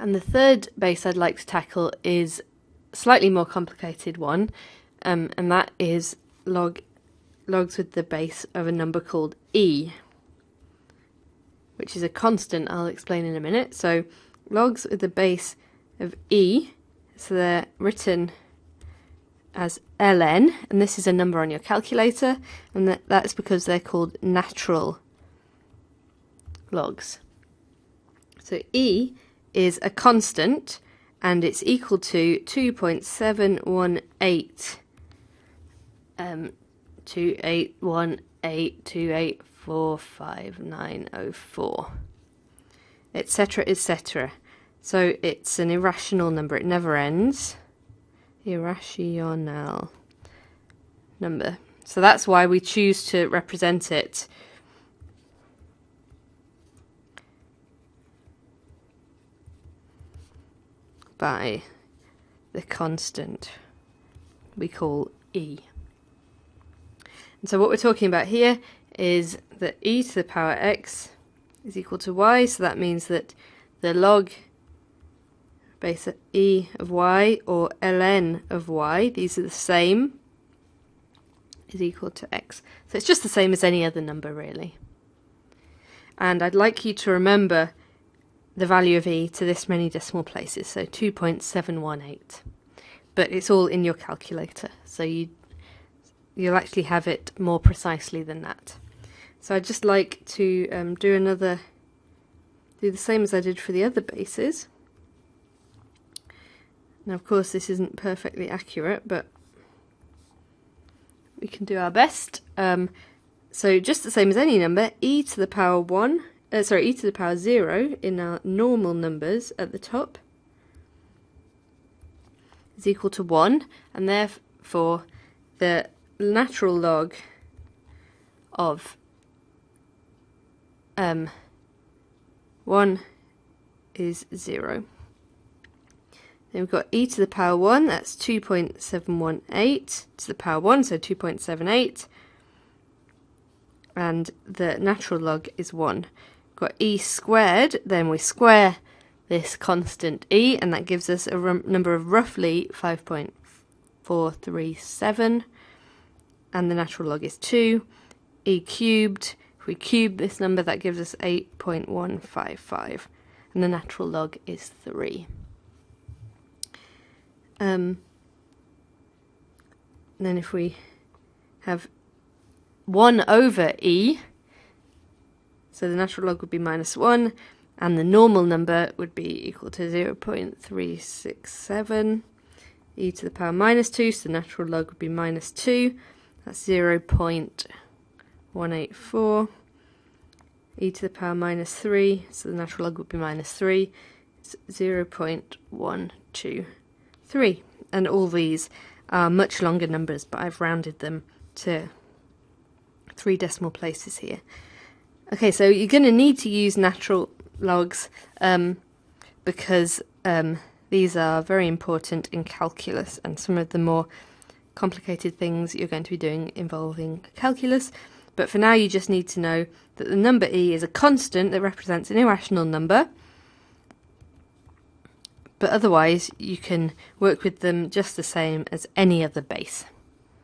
And the third base I'd like to tackle is a slightly more complicated one, and that is logs with the base of a number called e, which is a constant I'll explain in a minute. So logs with the base of e, so they're written as ln, and this is a number on your calculator, and that's because they're called natural logs. So e is a constant, and it's equal to 2.718 28182845904, etc., etc. So it's an irrational number, it never ends. Irrational number. So that's why we choose to represent it by the constant we call e. And so what we're talking about here is that e to the power x is equal to y, so that means that the log base of e of y, or ln of y, these are the same, is equal to x. So it's just the same as any other number, really. And I'd like you to remember the value of e to this many decimal places, so 2.718. But it's all in your calculator, so you'll actually have it more precisely than that. So I'd just like to do the same as I did for the other bases. Now, of course, this isn't perfectly accurate, but we can do our best. So just the same as any number, e to the power e to the power 0 in our normal numbers at the top is equal to 1, and therefore the natural log of 1 is 0. Then we've got e to the power 1, that's 2.718 to the power 1, so 2.78. And the natural log is 1. We've got e squared, then we square this constant e, and that gives us a number of roughly 5.437. And the natural log is 2. E cubed, if we cube this number, that gives us 8.155. And the natural log is 3. And then if we have 1 over e, so the natural log would be minus 1, and the normal number would be equal to 0.367. E to the power minus 2, so the natural log would be minus 2. That's 0.184. E to the power minus 3, so the natural log would be minus 3. It's 0.123. And all these are much longer numbers, but I've rounded them to 3 decimal places here. Okay, so you're going to need to use natural logs because these are very important in calculus, and some of the more complicated things you're going to be doing involving calculus. But for now, you just need to know that the number e is a constant that represents an irrational number. But otherwise, you can work with them just the same as any other base.